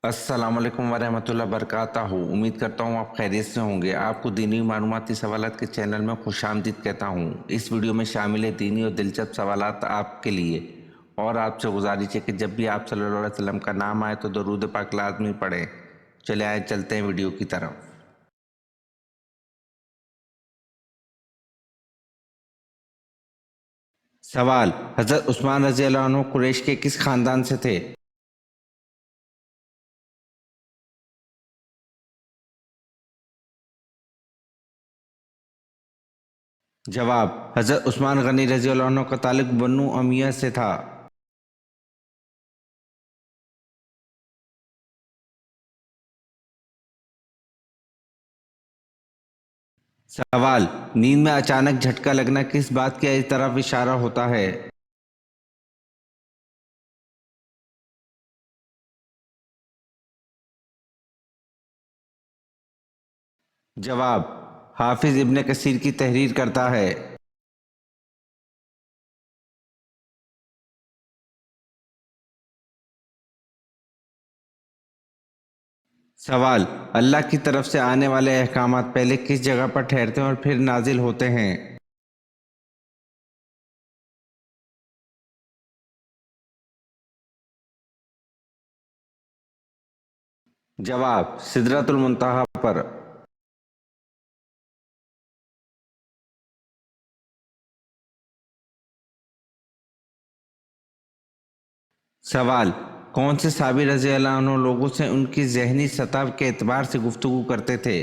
अस्सलाम वालेकुम वरहमतुल्लाह बरकातहू। उम्मीद करता हूँ आप खैरियत से होंगे। आपको दीनी मालूमाती सवालात के चैनल में खुशामदीद कहता हूँ। इस वीडियो में शामिल है दीनी और दिलचस्प सवालात आपके लिए। और आपसे गुजारिश है कि जब भी आप सल्लल्लाहु अलैहि वसल्लम का नाम आए तो दरूद पाक लाज़मी पढ़ें। चले आए चलते हैं वीडियो की तरफ। सवाल, हज़रत उस्मान रज़ी अल्लाह अन्हु कुरैश के किस खानदान से थे? जवाब, हज़रत उस्मान गनी रज़ी अल्लाह अन्हु का ताल्लुक बन्नू अमिया से था। सवाल, नींद में अचानक झटका लगना किस बात की तरफ इशारा होता है? जवाब, हाफिज इब्न कसीर की तहरीर करता है। सवाल, अल्लाह की तरफ से आने वाले अहकामात पहले किस जगह पर ठहरते हैं और फिर नाजिल होते हैं? जवाब, सिदरतुल मुंतहा पर। सवाल, कौन से साबिर रज़ी अल्लाह अन्हु लोगों से उनकी जहनी सतह के एतबार से गुफ्तगू करते थे?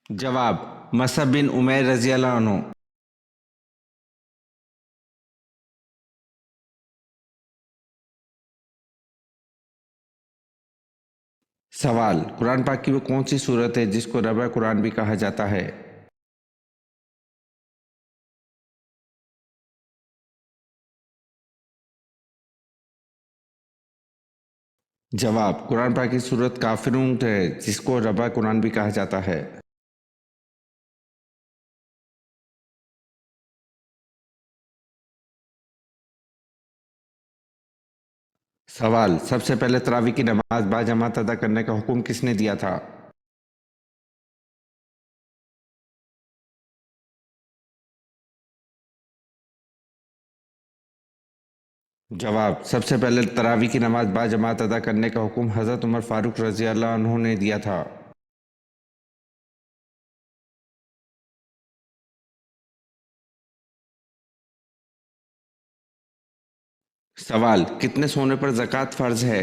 जवाब, मसअब बिन उमैर रज़ी अल्लाह अन्हु। सवाल, कुरान पाक की वो कौन सी सूरत है जिसको रबा कुरान भी कहा जाता है? जवाब, कुरान पाक की सूरत काफिरून है जिसको रबा कुरान भी कहा जाता है। सवाल, सबसे पहले तरावी की नमाज बाजमात अदा करने का हुक्म किसने दिया था? जवाब, सबसे पहले तरावी की नमाज बाजमात अदा करने का हुक्म हज़रत उमर फारूक रज़ी अल्लाह अन्हु ने दिया था। सवाल, कितने सोने पर ज़कात फ़र्ज है?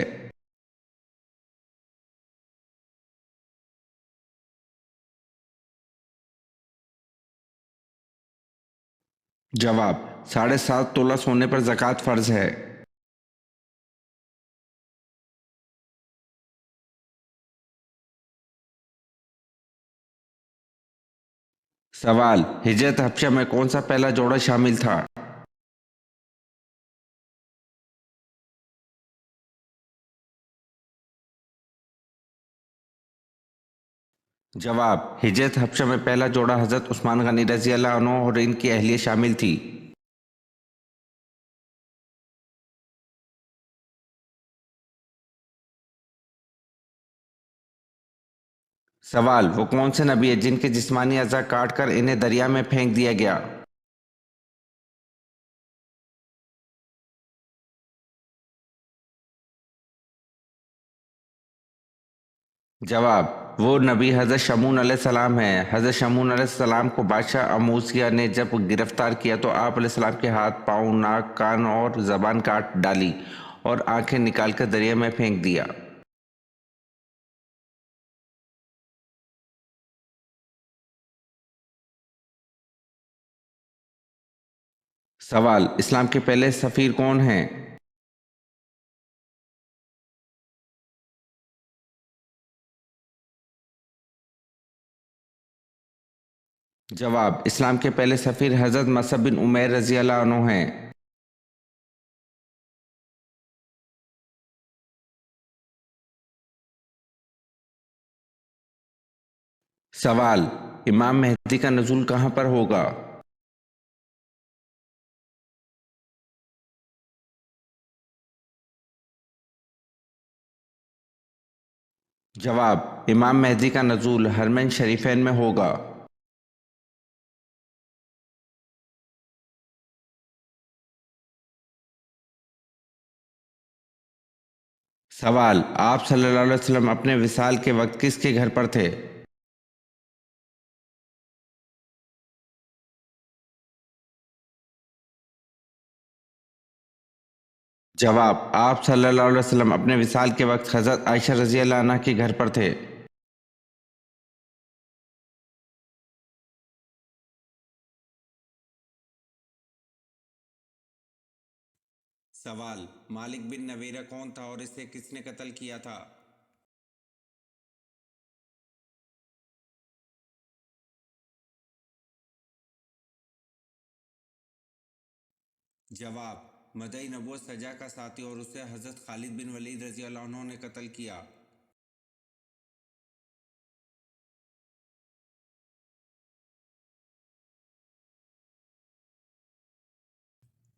जवाब, 7.5 तोला सोने पर ज़कात फ़र्ज है। सवाल, हिजरत हबशा में कौन सा पहला जोड़ा शामिल था? जवाब, हिजरत हबशा में पहला जोड़ा हज़रत उस्मान गनी रज़ी अल्लाह अन्हु और इनकी अहलिया शामिल थी। सवाल, वो कौन से नबी है जिनके जिस्मानी अज़ा काट कर इन्हें दरिया में फेंक दिया गया? जवाब, वो नबी हज़रत शमून अलैहिस्सलाम हैं। हज़रत शमून अलैहिस्सलाम को बादशाह अमूसिया ने जब गिरफ्तार किया तो आप अलैहिस्सलाम के हाथ, पाँव, नाक, कान और ज़बान काट डाली और आंखें निकालकर दरिया में फेंक दिया। सवाल, इस्लाम के पहले सफ़ीर कौन हैं? जवाब, इस्लाम के पहले सफ़ीर हज़रत मसअब बिन उमैर रज़ी अल्लाह अन्हु हैं। सवाल, इमाम मेहदी का नुज़ूल कहाँ पर होगा? जवाब, इमाम मेहदी का नज़ूल हरमैन शरीफैन में होगा। सवाल, आप सल्लल्लाहु अलैहि वसल्लम अपने विसाल के वक्त किसके घर पर थे? जवाब, आप सल्लल्लाहु अलैहि वसल्लम अपने विसाल के वक्त हज़रत आयशा रज़ी अल्लाह अन्हा के घर पर थे। सवाल, मालिक बिन नवीरा कौन था और इसे किसने कत्ल किया था? जवाब, मदई नबूवत सजा का साथी और उसे हज़रत खालिद बिन वलीद रज़ी अल्लाह अन्हु ने कत्ल किया।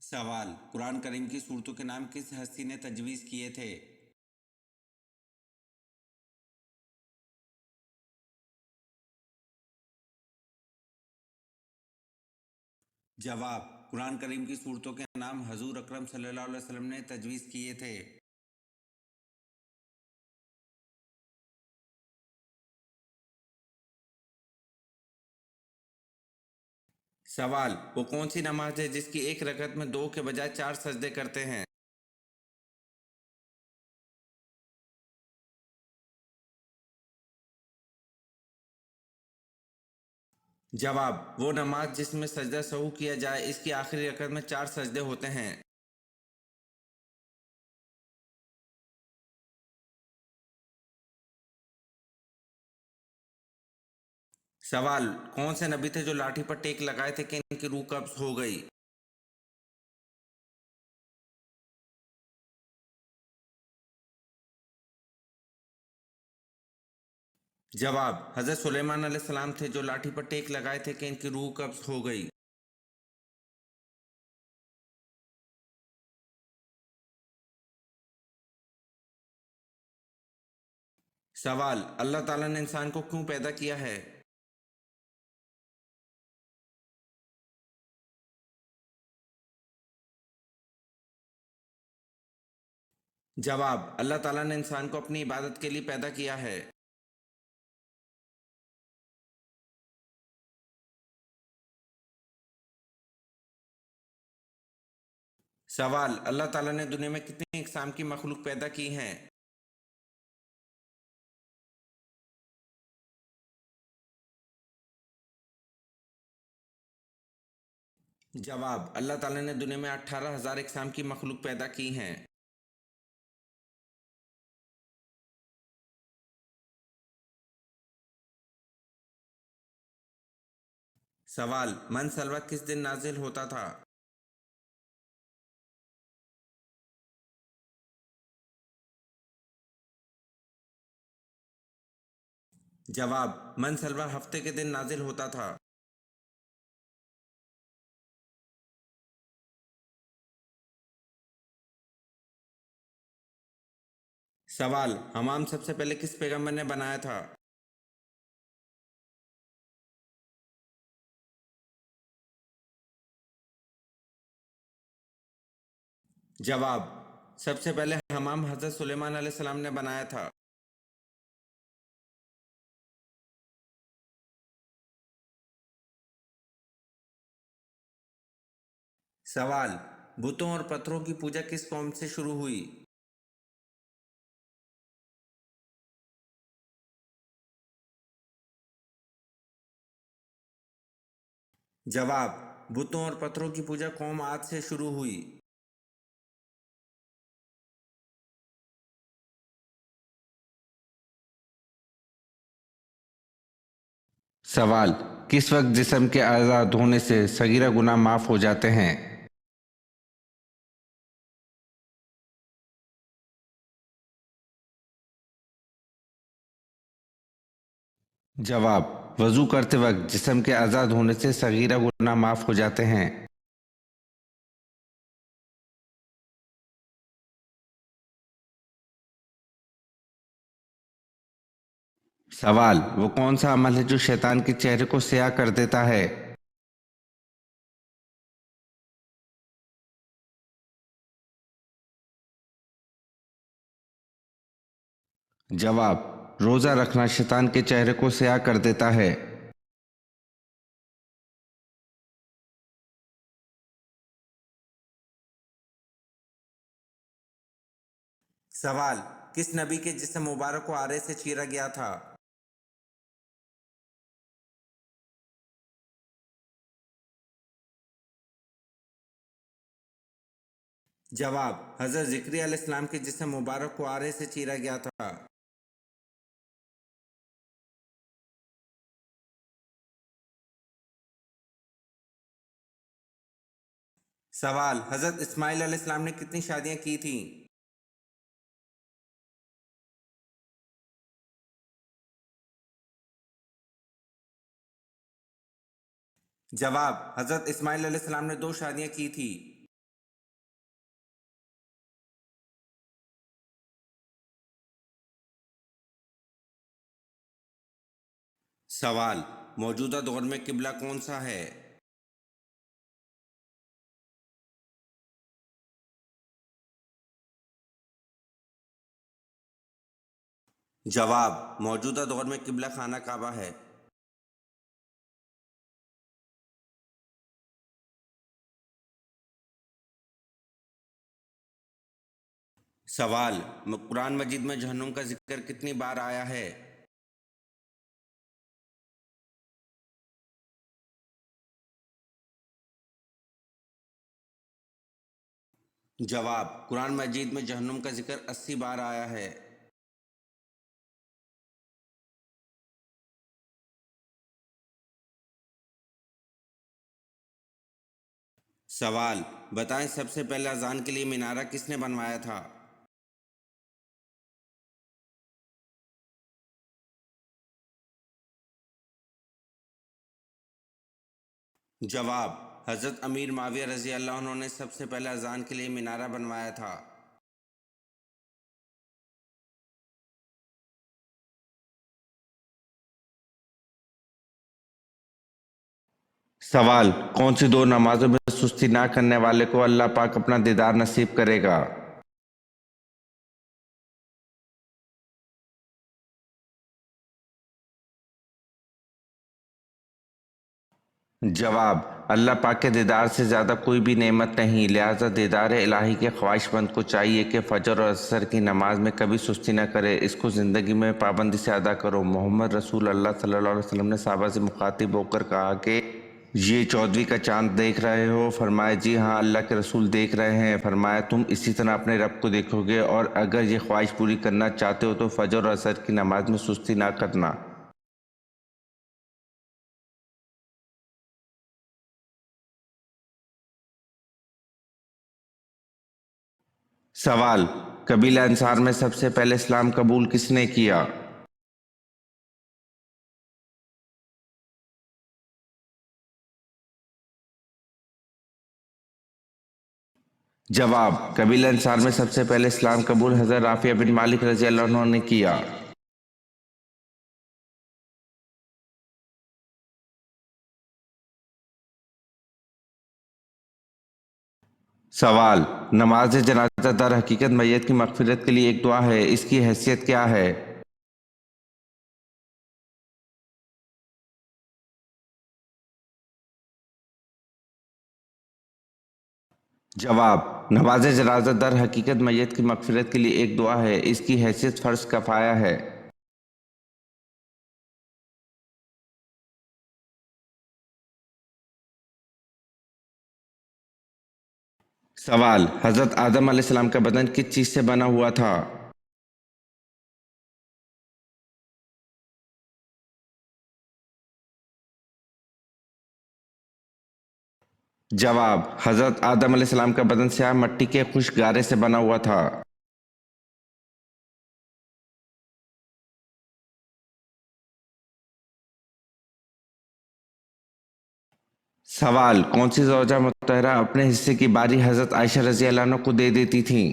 सवाल, कुरान करीम की सूरतों के नाम किस हस्ती ने तजवीज़ किए थे? जवाब, कुरान करीम की सूरतों के नाम हजूर अकरम सल्लल्लाहु अलैहि वसल्लम ने तजवीज़ किए थे। सवाल, वो कौन सी नमाज है जिसकी एक रकत में दो के बजाय चार सजदे करते हैं? जवाब, वो नमाज जिसमें सजदा सहू किया जाए, इसकी आखिरी रकत में चार सजदे होते हैं। सवाल, कौन से नबी थे जो लाठी पर टेक लगाए थे कि इनकी रूह कब्ज हो गई? जवाब, हजरत सुलेमान अलैहिस्सलाम थे जो लाठी पर टेक लगाए थे कि इनकी रूह कब्ज हो गई। सवाल, अल्लाह ताला ने इंसान को क्यों पैदा किया है? जवाब, अल्लाह ताला ने इंसान को अपनी इबादत के लिए पैदा किया है। सवाल, अल्लाह ताला ने दुनिया में कितनी इकसाम की मखलूक पैदा की हैं? जवाब, अल्लाह ताला ने दुनिया में 18,000 इकसाम की मखलूक पैदा की हैं। सवाल, मन सलवा किस दिन नाजिल होता था? जवाब, मन सलवा हफ्ते के दिन नाजिल होता था। सवाल, हमाम सबसे पहले किस पैगंबर ने बनाया था? जवाब, सबसे पहले हमाम हजरत सुलेमान अलैहिस्सलाम ने बनाया था। सवाल, बुतों और पत्थरों की पूजा किस कौम से शुरू हुई? जवाब, बुतों और पत्थरों की पूजा कौम आद से शुरू हुई। सवाल, किस वक्त जिस्म के आज़ाद होने से सगीरा गुनाह माफ़ हो जाते हैं? जवाब, वज़ू करते वक्त जिस्म के आज़ाद होने से सगीरा गुनाह माफ़ हो जाते हैं। सवाल, वो कौन सा अमल है जो शैतान के चेहरे को स्याह कर देता है? जवाब, रोजा रखना शैतान के चेहरे को स्याह कर देता है। सवाल, किस नबी के जिस्म मुबारक को आरे से चीरा गया था? जवाब, हजरत ज़िक्रिया अलैहिस्सलाम के जिस्म मुबारक को आरे से चीरा गया था। सवाल, हजरत इस्माइल अलैहिस्सलाम ने कितनी शादियां की थीं? जवाब, हजरत इस्माइल अलैहिस्सलाम ने 2 शादियां की थी। सवाल, मौजूदा दौर में किबला कौन सा है? जवाब, मौजूदा दौर में किबला खाना काबा है। सवाल, कुरान मजीद में जहन्नुम का जिक्र कितनी बार आया है? जवाब, कुरान मजीद में जहन्नुम का जिक्र 80 बार आया है। सवाल, बताएं सबसे पहले अजान के लिए मीनारा किसने बनवाया था? जवाब, हजरत अमीर माविया रजी अल्लाह अन्हु ने सबसे पहले अजान के लिए मीनारा बनवाया था। सवाल, कौन सी 2 नमाजों में सुस्ती ना करने वाले को अल्लाह पाक अपना दीदार नसीब करेगा? जवाब, अल्लाह पाक के दीदार से ज़्यादा कोई भी नेमत नहीं, लिहाजा दीदार इलाही के ख्वाहिशमंद को चाहिए कि फ़जर और असर की नमाज में कभी सुस्ती न करे, इसको ज़िंदगी में पाबंदी से अदा करो। मोहम्मद रसूल अल्लाह सल्लल्लाहु अलैहि वसल्लम ने सहाबा से मुखातिब होकर कहा कि ये 14वीं का चांद देख रहे हो? फरमाया जी हाँ अल्लाह के रसूल देख रहे हैं। फरमाया तुम इसी तरह अपने रब को देखोगे, और अगर ये ख्वाहिश पूरी करना चाहते हो तो फ़जर और असर की नमाज में सुस्ती ना करना। सवाल, कबीला अंसार में सबसे पहले इस्लाम कबूल किसने किया? जवाब, कबीला अंसार में सबसे पहले इस्लाम कबूल हज़रत राफिया बिन मालिक रजी अल्लाह अन्हु ने किया। सवाल, नमाज जनाजा दर हकीकत मैयत की मगफिरत के लिए एक दुआ है, इसकी हैसियत क्या है? जवाब, नमाज जनाजा दर हकीकत मैयत की मगफिरत के लिए एक दुआ है, इसकी हैसियत फ़र्ज कफ़ाया है। सवाल, हज़रत आदम अलैहिस्सलाम का बदन किस चीज़ से बना हुआ था? जवाब, हज़रत आदम अलैहिस्सलाम का बदन स्याह मट्टी के खुश्क गारे से बना हुआ था। सवाल, कौन सी ज़ौजा मुतहरा अपने हिस्से की बारी हज़रत आयशा रज़ी अल्लाह अन्हा को दे देती थीं?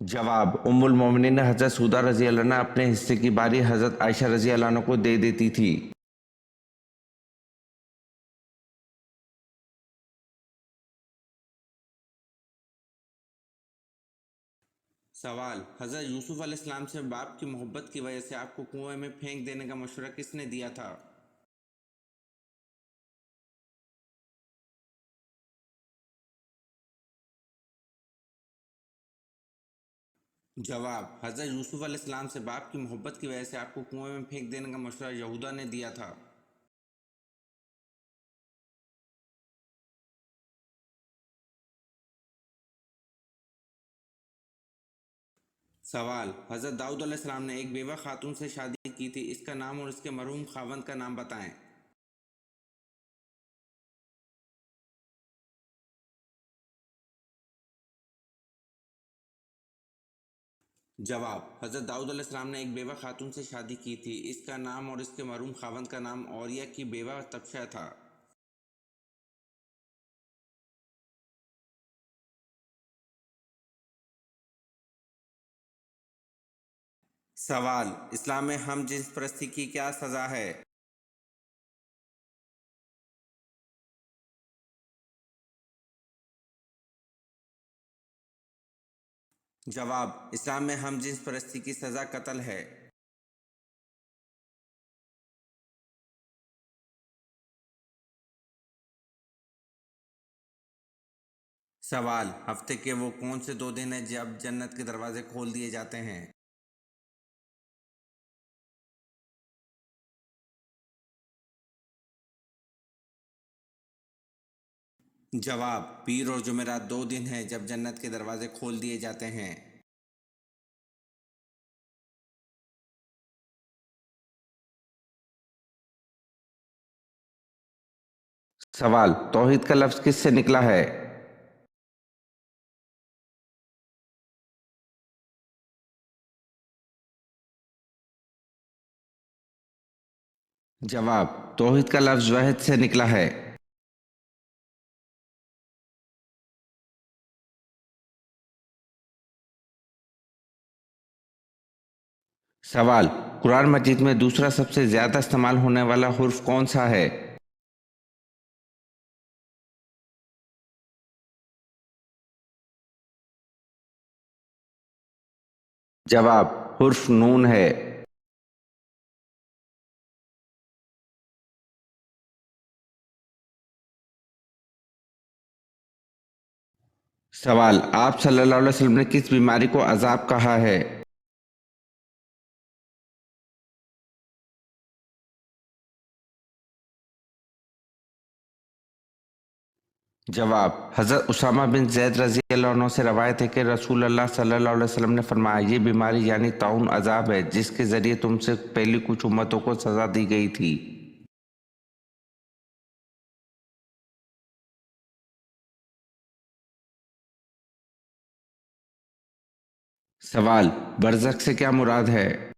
जवाब, उम्मुल मोमिनीन हजरत सौदा रजी अल्लाह अन्हा अपने हिस्से की बारी हजरत आयशा रजी अल्लाह अन्हा को दे देती थी। सवाल, हजरत यूसुफ अलैहिस्सलाम से बाप की मोहब्बत की वजह से आपको कुएं में फेंक देने का मशवरा किसने दिया था? जवाब, हजरत यूसुफ अलैहिस्सलाम से बाप की मोहब्बत की वजह से आपको कुएं में फेंक देने का मशवरा यहूदा ने दिया था। सवाल, हजरत दाऊद अलैहिस्सलाम ने एक बेवा खातून से शादी की थी, इसका नाम और इसके मरहूम खावंद का नाम बताएं। जवाब, हजरत दाऊद अलैहिस्सलाम ने एक बेवा खातून से शादी की थी, इसका नाम और इसके मरहूम खावंद का नाम औरिया की बेवा तबशा था। सवाल, इस्लाम में हम जिन्स परस्ती की क्या सज़ा है? जवाब, इस्लाम में हम जिन्स परस्ती की सज़ा कत्ल है। सवाल, हफ्ते के वो कौन से 2 दिन हैं जब जन्नत के दरवाजे खोल दिए जाते हैं? जवाब, पीर और जुमेरात 2 दिन हैं जब जन्नत के दरवाजे खोल दिए जाते हैं। सवाल, तौहीद का लफ्ज़ किससे निकला है? जवाब, तौहीद का लफ्ज़ वहद से निकला है। सवाल, कुरान मजीद में दूसरा सबसे ज़्यादा इस्तेमाल होने वाला हुर्फ कौन सा है? जवाब, हुर्फ नून है। सवाल, आप सल्लल्लाहु अलैहि वसल्लम ने किस बीमारी को अजाब कहा है? जवाब, हज़रत उसामा बिन ज़ैद रज़ी अल्लाह अन्हु से रवायत है कि रसूल अल्लाह सल्लल्लाहु अलैहि वसल्लम ने फरमाया, ये बीमारी यानी ताउन अजाब है जिसके ज़रिए तुमसे पहली कुछ उम्मतों को सज़ा दी गई थी। सवाल, बरज़ख से क्या मुराद है?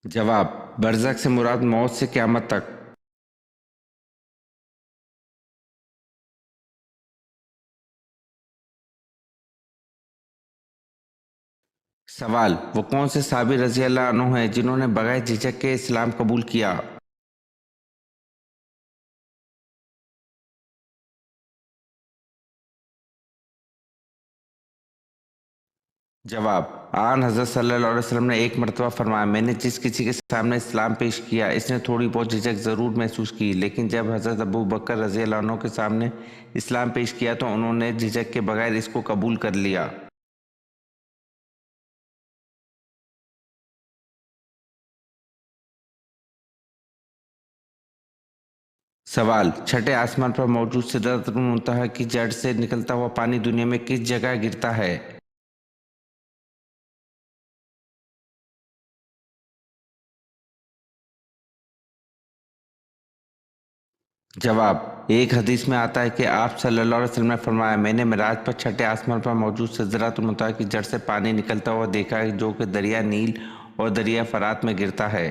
जवाब, बरज़ख से मुराद मौत से क़यामत तक। सवाल, वो कौन से साहबी रज़ी अल्लाह अन्हु हैं जिन्होंने बगैर झिझक के इस्लाम कबूल किया? जवाब, आन हज़रत सल्लल्लाहु अलैहि वसल्लम ने एक मरतबा फरमाया, मैंने जिस किसी के सामने इस्लाम पेश किया इसने थोड़ी बहुत झिझक ज़रूर महसूस की, लेकिन जब हज़रत अबू बकर रज़ी अल्लाह अन्हु के सामने इस्लाम पेश किया तो उन्होंने झिझक के बगैर इसको कबूल कर लिया। सवाल, छठे आसमान पर मौजूद सिदरतुल मुंतहा की जड़ से निकलता हुआ पानी दुनिया में किस जगह गिरता है? जवाब, एक हदीस में आता है कि आप सल्लल्लाहु अलैहि वसल्लम ने फरमाया, मैंने मिराज पर छठे आसमान पर मौजूद सिदरतुल मुंतहा की जड़ से पानी निकलता हुआ देखा है जो कि दरिया नील और दरिया फरात में गिरता है।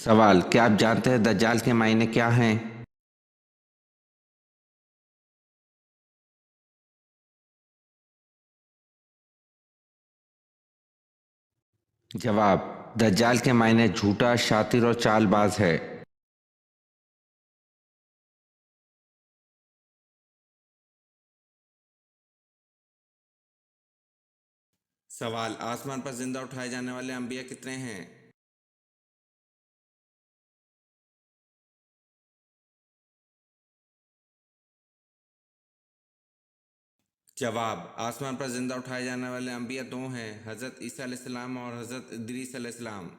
सवाल, क्या आप जानते हैं दज्जाल के मायने क्या हैं? जवाब, दज्जाल के मायने झूठा, शातिर और चालबाज है। सवाल, आसमान पर जिंदा उठाए जाने वाले अंबिया कितने हैं? जवाब, आसमान पर जिंदा उठाए जाने वाले अंबिया दो हैं, हजरत ईसा अलैहिस्सलाम और हजरत इदरीस अलैहिस्सलाम।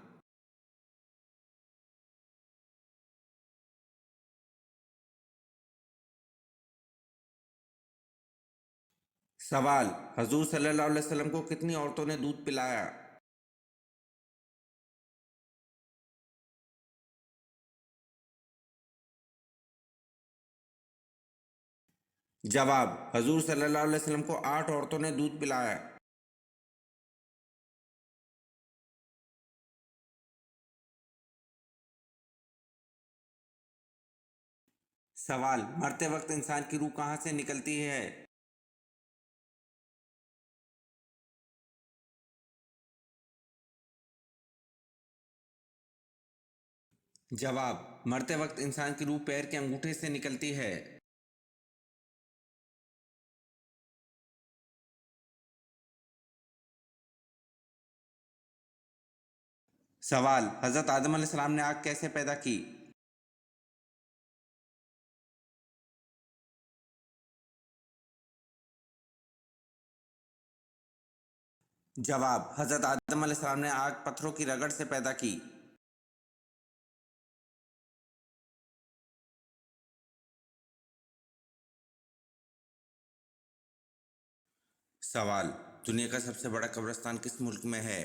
सवाल, हजूर सल्लल्लाहु अलैहि वसल्लम को कितनी औरतों ने दूध पिलाया? जवाब, हजूर सल्लल्लाहु अलैहि वसल्लम को 8 औरतों ने दूध पिलाया। सवाल, मरते वक्त इंसान की रूह कहाँ से निकलती है? जवाब, मरते वक्त इंसान की रूह पैर के अंगूठे से निकलती है। सवाल, हजरत आदम अलैहिस्सलाम ने आग कैसे पैदा की? जवाब, हजरत आदम अलैहिस्सलाम ने आग पत्थरों की रगड़ से पैदा की। सवाल, दुनिया का सबसे बड़ा कब्रिस्तान किस मुल्क में है?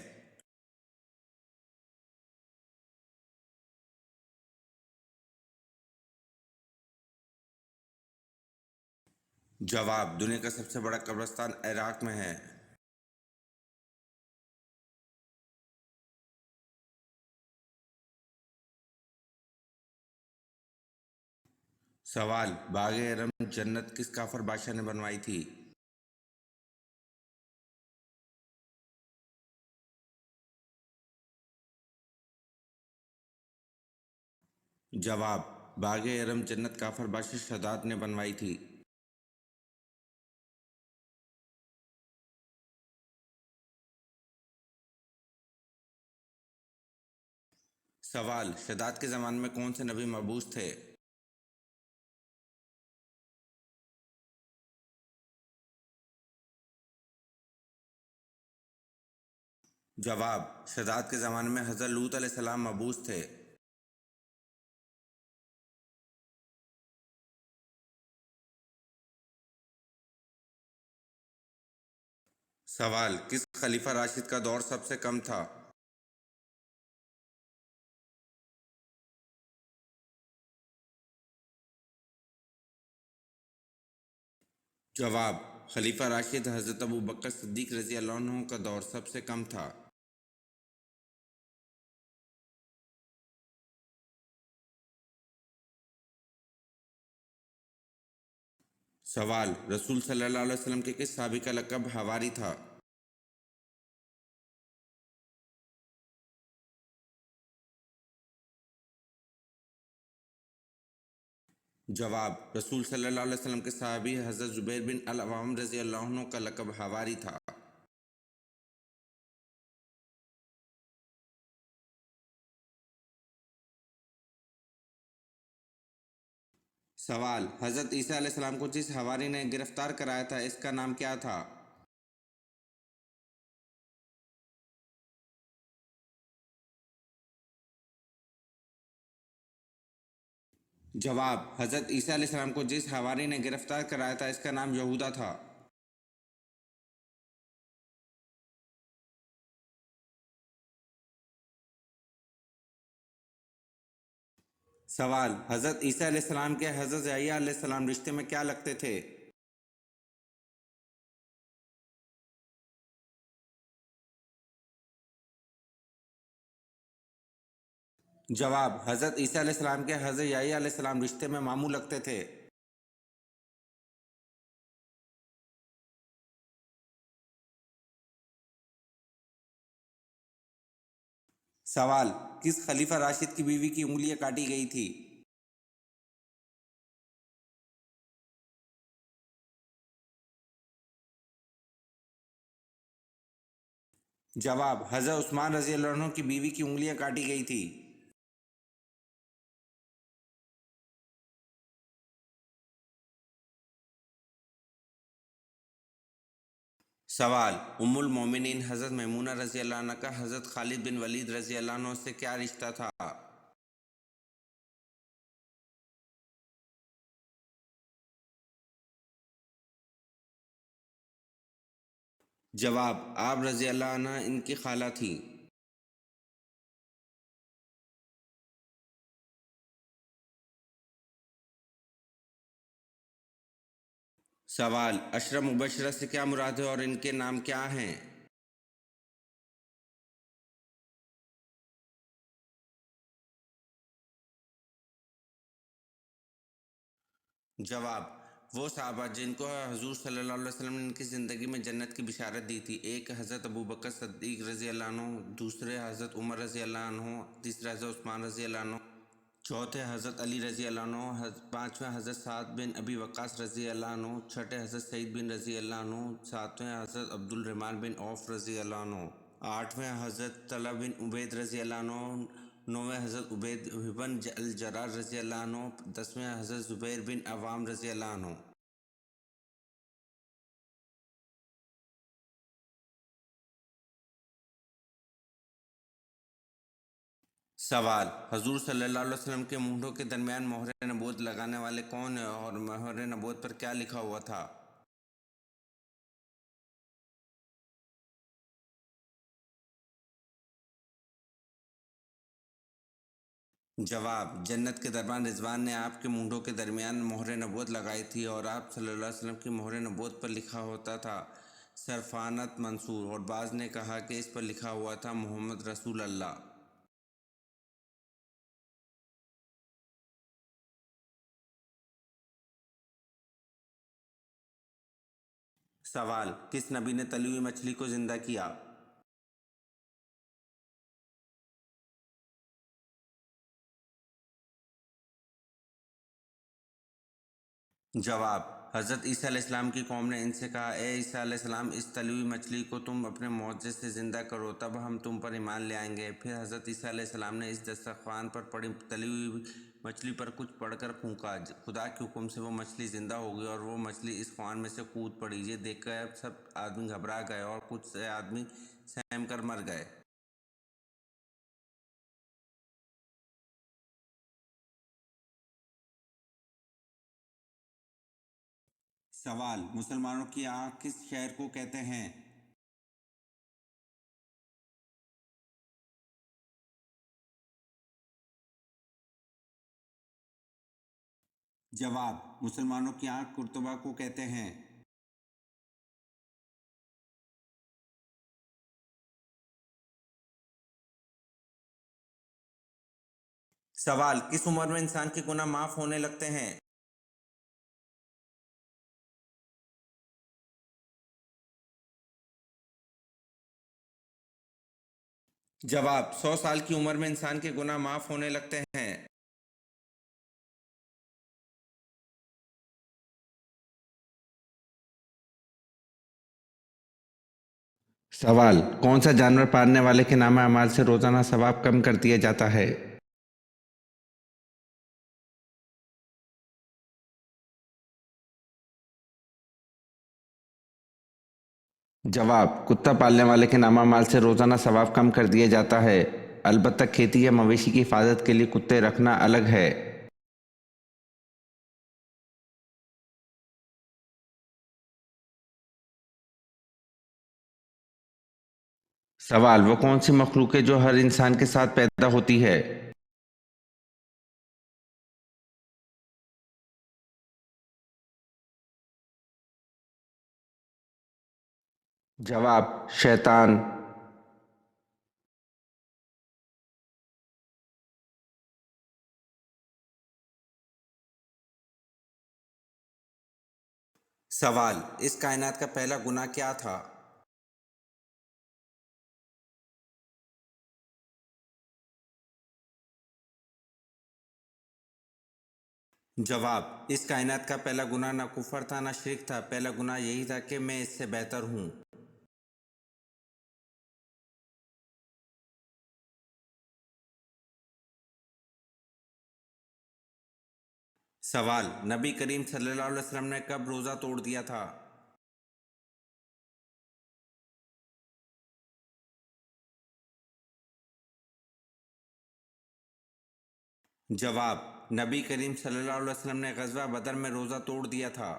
जवाब, दुनिया का सबसे बड़ा कब्रिस्तान इराक में है। सवाल, बाग एरम जन्नत किस काफर बादशाह ने बनवाई थी? जवाब, बाग एरम जन्नत काफर बादशाह शदाद ने बनवाई थी। सवाल, शदाद के ज़माने में कौन से नबी मबूस थे? जवाब, शदाद के ज़माने में हज़रत लूत अलैहिस्सलाम मबूस थे। सवाल, किस खलीफा राशिद का दौर सबसे कम था? जवाब, खलीफा राशिद हज़रत अबू बकर सिद्दीक रज़ी अल्लाह अन्हु का दौर सबसे कम था। सवाल, रसूल सल्लल्लाहु अलैहि वसल्लम के किस साहबी का लक़ब हवारी था? जवाब, रसूल सल्लल्लाहु अलैहि वसल्लम के साहबी हज़रत ज़ुबैर बिन अल अवाम रज़ी अल्लाह अन्हु का लक़ब हवारी था। सवाल, हज़रत ईसा अलैहिस्सलाम को जिस हवारी ने गिरफ्तार कराया था इसका नाम क्या था? जवाब, हज़रत ईसा अलैहिस्सलाम को जिस हवारी ने गिरफ्तार कराया था इसका नाम यहूदा था। सवाल, हज़रत ईसा अलैहिस्सलाम के हज़रत यहया अलैहिस्सलाम रिश्ते में क्या लगते थे? जवाब, हज़रत ईसा अलैहिस्सलाम के हज़रत याह्या अलैहिस्सलाम रिश्ते में मामू लगते थे। सवाल, किस खलीफा राशिद की बीवी की उंगलियां काटी गई थी? जवाब, हज़रत उस्मान रज़ी अल्लाह अन्हु की बीवी की उंगलियां काटी गई थी। सवाल, उम्मुल मोमिनीन हज़रत मैमूना रज़ी अल्लाह अन्हा का हज़रत खालिद बिन वलीद रज़ी अल्लाह अन्हु से क्या रिश्ता था? जवाब, आप रज़ी अल्लाह अन्हा इनकी खाला थी। सवाल, अशरा मुबशरा से क्या मुराद है और इनके नाम क्या हैं? जवाब, वो सहाबा जिनको हजूर सल्लल्लाहु अलैहि वसल्लम ने इनकी ज़िंदगी में जन्नत की बिशारत दी थी। एक हज़रत अबू बकर सिद्दीक़ रज़ी अल्लाह अन्हु, दूसरे हज़रत उमर रज़ी अल्लाह अन्हु, तीसरे हज़रत उस्मान रज़ी अल्लाह अन्हु, चौथे हज़रत अली रज़ी अल्लाह अन्हु, पाँचवें हज़रत साद बिन अबी वक्कास रज़ी अल्लाह अन्हु, छठे हज़रत सईद बिन रज़ी अल्लाह अन्हु, सातवें हज़रत अब्दुल रहमान बिन औफ रज़ी अल्लाह अन्हु, आठवें हज़रत तला बिन उबैद रज़ी अल्लाह अन्हु, नौवें हज़रत उबैद बिन अल जर्राह रज़ी अल्लाह अन्हु, 10वें हज़रत ज़ुबैर बिन अवाम रज़ी अल्लाह अन्हु। सवाल, हजूर सल्लल्लाहु अलैहि वसल्लम के मूंढों के दरमियान मोहर नबूवत लगाने वाले कौन है और मोहर नबूवत पर क्या लिखा हुआ था? जवाब, जन्नत के दरबान रिजवान ने आपके मूंढों के दरमियान मोहर नबूवत लगाई थी और आप सल्लल्लाहु अलैहि वसल्लम की मोहर नबूवत पर लिखा होता था सरफानत मंसूर, और बाज़ ने कहा कि इस पर लिखा हुआ था मोहम्मद रसूल अल्लाह। सवाल, किस नबी ने तली हुई मछली को जिंदा किया? जवाब, हज़रत ईसा अलैहिस्सलाम की कौम ने इनसे कहा, ए ईसा अलैहिस्सलाम, इस तली हुई मछली को तुम अपने मुअज्जिज़ से ज़िंदा करो, तब हम तुम पर ईमान ले आएंगे। फिर हज़रत ईसा अलैहिस्सलाम ने इस दस्तरख़्वान पर पड़ी तली हुई मछली पर कुछ पढ़कर फूंका। खुदा के हुक्म से वो मछली ज़िंदा हो गई और वो मछली इस ख़्वान में से कूद पड़ी। ये देखकर सब आदमी घबरा गए और कुछ से आदमी सहम कर मर गए। सवाल, मुसलमानों की आँख किस शहर को कहते हैं? जवाब, मुसलमानों की आँख कुर्तबा को कहते हैं। सवाल, किस उम्र में इंसान के गुनाह माफ होने लगते हैं? जवाब, 100 साल की उम्र में इंसान के गुनाह माफ होने लगते हैं। सवाल, कौन सा जानवर पालने वाले के नाम अमाल से रोजाना सवाब कम कर दिया जाता है? जवाब, कुत्ता पालने वाले के नामा माल से रोजाना सवाब कम कर दिया जाता है। अलबत्ता खेती या मवेशी की हिफाजत के लिए कुत्ते रखना अलग है। सवाल, वो कौन सी मखलूक है जो हर इंसान के साथ पैदा होती है? जवाब, शैतान। सवाल, इस कायनात का पहला गुनाह क्या था? जवाब, इस कायनात का पहला गुनाह ना कुफर था ना शिर्क था, पहला गुनाह यही था कि मैं इससे बेहतर हूँ। सवाल, नबी करीम सल्लल्लाहु अलैहि वसल्लम ने कब रोज़ा तोड़ दिया था? जवाब, नबी करीम सल्लल्लाहु अलैहि वसल्लम ने ग़ज़वा बदर में रोज़ा तोड़ दिया था।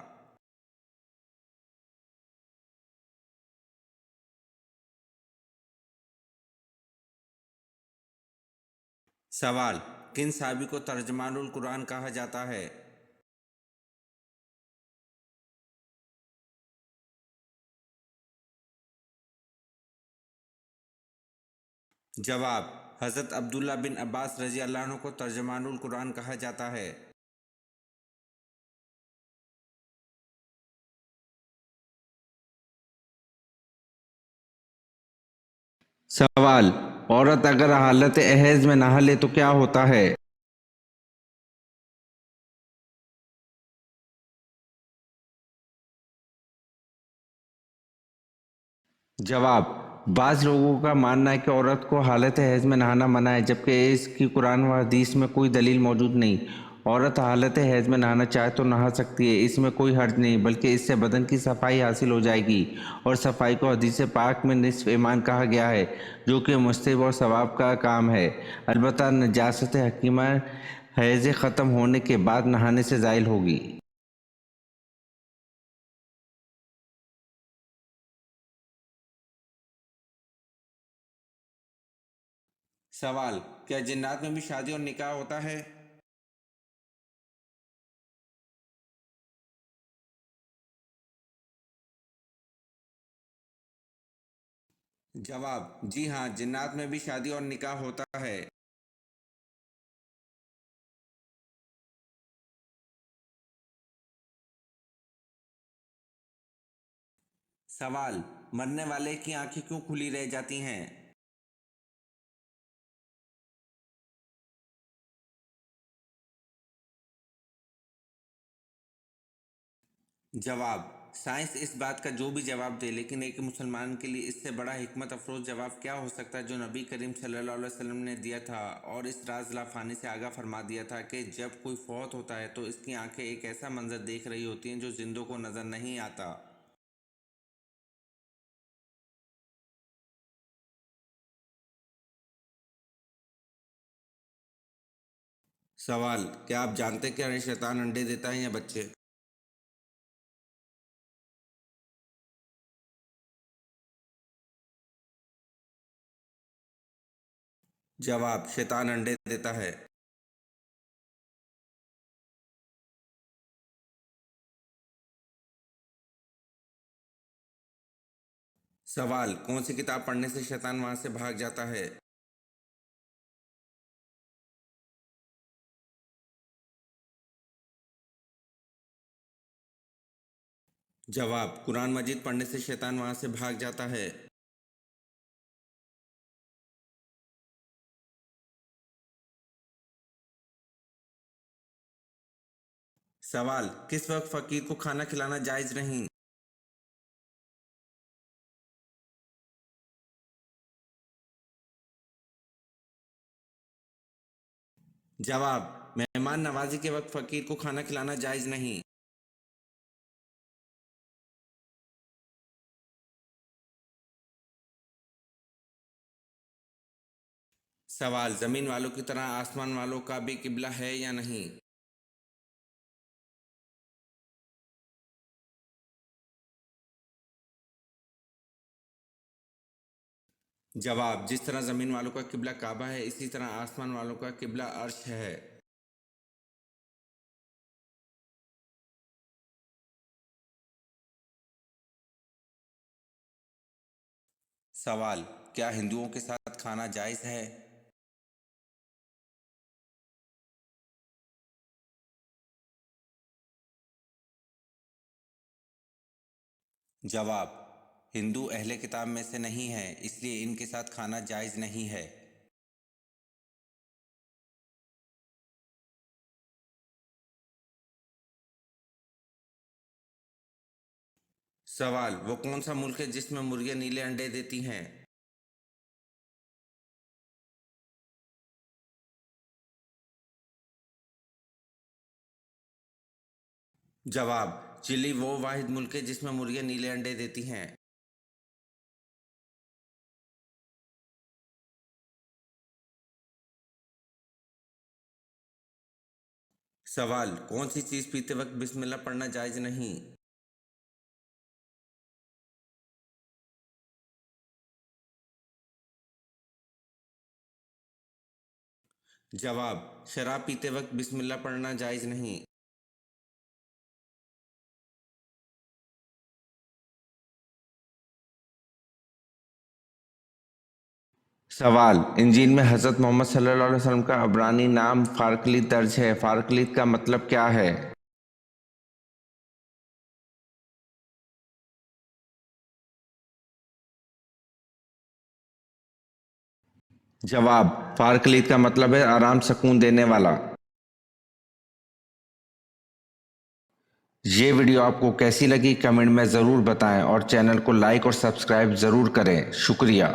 सवाल, किन सहाबी को तर्जमानुल कुरान कहा जाता है? जवाब, हज़रत अब्दुल्ला बिन अब्बास रज़ी अल्लाह अन्हु को तर्जमानुल कुरान कहा जाता है। सवाल, औरत अगर हालत अहैज़ में नहा ले तो क्या होता है? जवाब, बाज़ लोगों का मानना है कि औरत को हालत हैज़ में नहाना मना है, जबकि इसकी कुरान व हदीस में कोई दलील मौजूद नहीं। औरत हालत हैज़ में नहाना चाहे तो नहा सकती है, इसमें कोई हर्ज नहीं, बल्कि इससे बदन की सफाई हासिल हो जाएगी और सफाई को हदीस पाक में निस्फ़ ईमान कहा गया है, जो कि मुस्तहब और सवाब का काम है। अलबत्ता नजासत हकीमा हैज़ ख़त्म होने के बाद नहाने से ज़ाइल होगी। सवाल, क्या जिन्नात में भी शादी और निकाह होता है? जवाब, जी हाँ, जिन्नात में भी शादी और निकाह होता है। सवाल, मरने वाले की आंखें क्यों खुली रह जाती हैं? जवाब, साइंस इस बात का जो भी जवाब दे, लेकिन एक मुसलमान के लिए इससे बड़ा हिकमत अफरोज जवाब क्या हो सकता है जो नबी करीम सल्लल्लाहु अलैहि वसल्लम ने दिया था और इस राज लाफानी से आगाह फरमा दिया था कि जब कोई फौत होता है तो इसकी आंखें एक ऐसा मंजर देख रही होती हैं जो जिंदों को नजर नहीं आता। सवाल, क्या आप जानते हैं कि शैतान अंडे देता है या बच्चे? जवाब, शैतान अंडे देता है। सवाल, कौन सी किताब पढ़ने से शैतान वहां से भाग जाता है? जवाब, कुरान मजीद पढ़ने से शैतान वहां से भाग जाता है। सवाल, किस वक्त फकीर को खाना खिलाना जायज नहीं? जवाब, मेहमान नवाजी के वक्त फकीर को खाना खिलाना जायज नहीं। सवाल, जमीन वालों की तरह आसमान वालों का भी किबला है या नहीं? जवाब, जिस तरह जमीन वालों का किबला काबा है, इसी तरह आसमान वालों का किबला अर्श है। सवाल, क्या हिंदुओं के साथ खाना जायज है? जवाब: हिंदू अहले किताब में से नहीं है, इसलिए इनके साथ खाना जायज़ नहीं है। सवाल: वो कौन सा मुल्क है जिसमें मुर्गियां नीले अंडे देती हैं? जवाब: चिली वो वाहिद मुल्क है जिसमें मुर्गियां नीले अंडे देती हैं। सवाल: कौन सी चीज़ पीते वक्त बिस्मिल्लाह पढ़ना जायज़ नहीं? जवाब: शराब पीते वक्त बिस्मिल्लाह पढ़ना जायज़ नहीं। सवाल: इंजील में हज़रत मोहम्मद सल्लल्लाहु अलैहि वसल्लम का अब्रानी नाम फारकलीत दर्ज है, फारकलीत का मतलब क्या है? जवाब: फारकलीत का मतलब है आराम सुकून देने वाला। ये वीडियो आपको कैसी लगी कमेंट में ज़रूर बताएं और चैनल को लाइक और सब्सक्राइब ज़रूर करें। शुक्रिया।